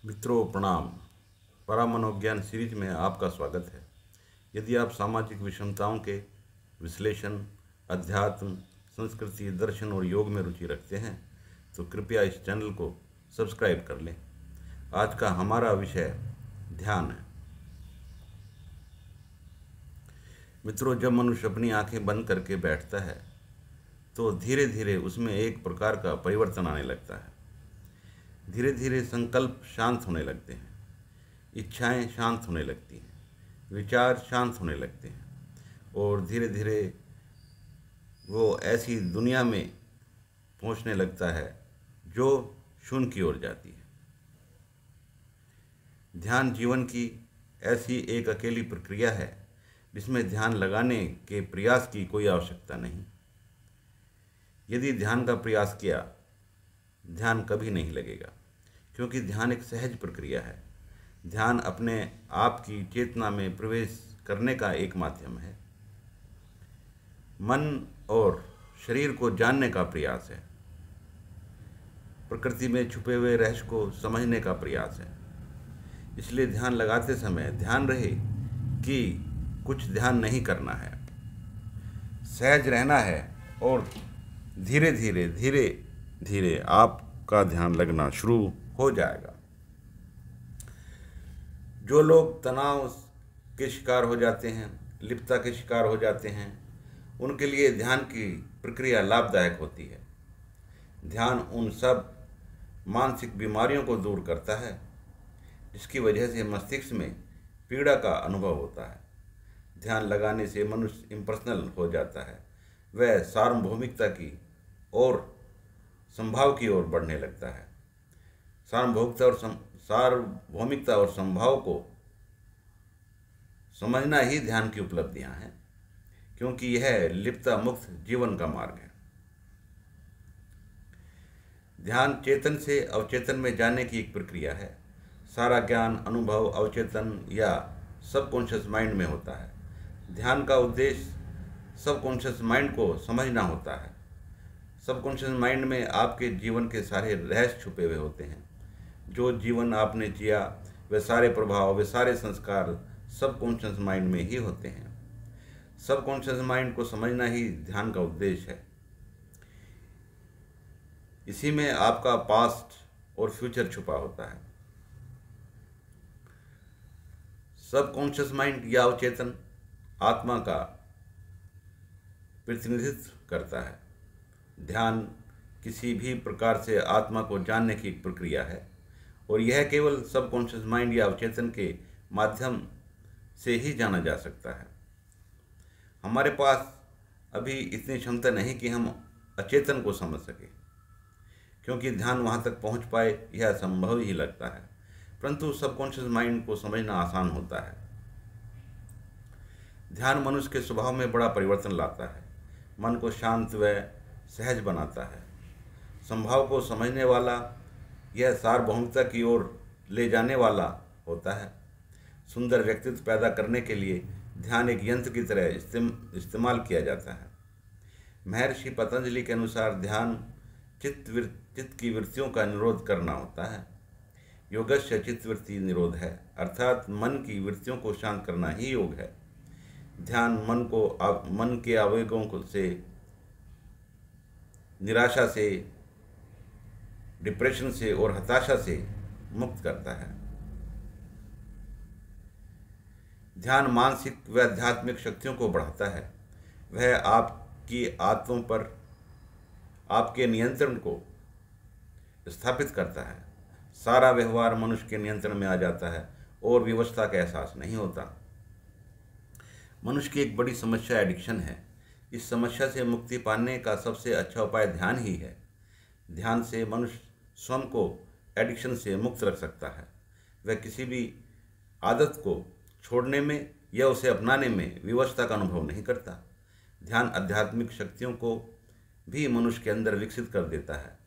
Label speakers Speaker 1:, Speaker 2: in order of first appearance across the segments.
Speaker 1: मित्रों प्रणाम। परामनोज्ञान सीरीज में आपका स्वागत है। यदि आप सामाजिक विषमताओं के विश्लेषण, अध्यात्म, संस्कृति, दर्शन और योग में रुचि रखते हैं तो कृपया इस चैनल को सब्सक्राइब कर लें। आज का हमारा विषय ध्यान है। मित्रों, जब मनुष्य अपनी आंखें बंद करके बैठता है तो धीरे धीरे उसमें एक प्रकार का परिवर्तन आने लगता है। धीरे धीरे संकल्प शांत होने लगते हैं, इच्छाएं शांत होने लगती हैं, विचार शांत होने लगते हैं और धीरे धीरे वो ऐसी दुनिया में पहुंचने लगता है जो शून्य की ओर जाती है। ध्यान जीवन की ऐसी एक अकेली प्रक्रिया है जिसमें ध्यान लगाने के प्रयास की कोई आवश्यकता नहीं। यदि ध्यान का प्रयास किया, ध्यान कभी नहीं लगेगा, क्योंकि ध्यान एक सहज प्रक्रिया है। ध्यान अपने आप की चेतना में प्रवेश करने का एक माध्यम है। मन और शरीर को जानने का प्रयास है। प्रकृति में छुपे हुए रहस्य को समझने का प्रयास है। इसलिए ध्यान लगाते समय ध्यान रहे कि कुछ ध्यान नहीं करना है, सहज रहना है और धीरे धीरे आपका ध्यान लगना शुरू हो जाएगा। जो लोग तनाव के शिकार हो जाते हैं, लिप्तता के शिकार हो जाते हैं, उनके लिए ध्यान की प्रक्रिया लाभदायक होती है। ध्यान उन सब मानसिक बीमारियों को दूर करता है जिसकी वजह से मस्तिष्क में पीड़ा का अनुभव होता है। ध्यान लगाने से मनुष्य इम्पर्सनल हो जाता है। वह सार्वभौमिकता की और संभाव की ओर बढ़ने लगता है। सार्वभौमिकता और संभाव को समझना ही ध्यान की उपलब्धियां हैं, क्योंकि यह लिप्तता मुक्त जीवन का मार्ग है। ध्यान चेतन से अवचेतन में जाने की एक प्रक्रिया है। सारा ज्ञान, अनुभव अवचेतन या सबकॉन्शियस माइंड में होता है। ध्यान का उद्देश्य सबकॉन्शियस माइंड को समझना होता है। सबकॉन्शियस माइंड में आपके जीवन के सारे रहस्य छुपे हुए होते हैं। जो जीवन आपने जिया, वे सारे प्रभाव, वे सारे संस्कार सबकॉन्शियस माइंड में ही होते हैं। सबकॉन्शियस माइंड को समझना ही ध्यान का उद्देश्य है। इसी में आपका पास्ट और फ्यूचर छुपा होता है। सबकॉन्शियस माइंड या अवचेतन आत्मा का प्रतिनिधित्व करता है। ध्यान किसी भी प्रकार से आत्मा को जानने की एक प्रक्रिया है और यह केवल सबकॉन्शियस माइंड या अवचेतन के माध्यम से ही जाना जा सकता है। हमारे पास अभी इतनी क्षमता नहीं कि हम अचेतन को समझ सकें, क्योंकि ध्यान वहाँ तक पहुँच पाए यह असंभव ही लगता है। परंतु सबकॉन्शियस माइंड को समझना आसान होता है। ध्यान मनुष्य के स्वभाव में बड़ा परिवर्तन लाता है। मन को शांत व सहज बनाता है। संभाव को समझने वाला, यह सार्वभौमिकता की ओर ले जाने वाला होता है। सुंदर व्यक्तित्व पैदा करने के लिए ध्यान एक यंत्र की तरह इस्तेमाल किया जाता है। महर्षि पतंजलि के अनुसार ध्यान चित्त की वृत्तियों का निरोध करना होता है। योगस्य चित्तवृत्ति निरोध है, अर्थात मन की वृत्तियों को शांत करना ही योग है। ध्यान मन के आवेगों से, निराशा से, डिप्रेशन से और हताशा से मुक्त करता है। ध्यान मानसिक व आध्यात्मिक शक्तियों को बढ़ाता है। वह आपकी आत्मों पर आपके नियंत्रण को स्थापित करता है। सारा व्यवहार मनुष्य के नियंत्रण में आ जाता है और विवशता का एहसास नहीं होता। मनुष्य की एक बड़ी समस्या एडिक्शन है। इस समस्या से मुक्ति पाने का सबसे अच्छा उपाय ध्यान ही है। ध्यान से मनुष्य स्वयं को एडिक्शन से मुक्त रख सकता है। वह किसी भी आदत को छोड़ने में या उसे अपनाने में विवशता का अनुभव नहीं करता। ध्यान आध्यात्मिक शक्तियों को भी मनुष्य के अंदर विकसित कर देता है।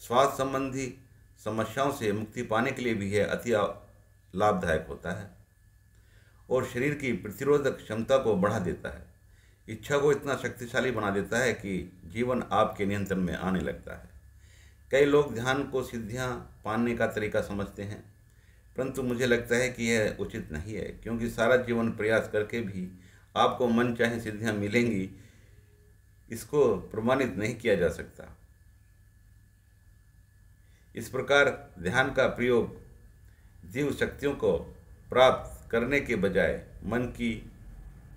Speaker 1: स्वास्थ्य संबंधी समस्याओं से मुक्ति पाने के लिए भी यह अति लाभदायक होता है और शरीर की प्रतिरोधक क्षमता को बढ़ा देता है। इच्छा को इतना शक्तिशाली बना देता है कि जीवन आपके नियंत्रण में आने लगता है। कई लोग ध्यान को सिद्धियां पाने का तरीका समझते हैं, परंतु मुझे लगता है कि यह उचित नहीं है, क्योंकि सारा जीवन प्रयास करके भी आपको मन चाहे सिद्धियां मिलेंगी, इसको प्रमाणित नहीं किया जा सकता। इस प्रकार ध्यान का प्रयोग दिव्य शक्तियों को प्राप्त करने के बजाय मन की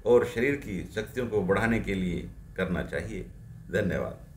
Speaker 1: और शरीर की शक्तियों को बढ़ाने के लिए करना चाहिए। धन्यवाद।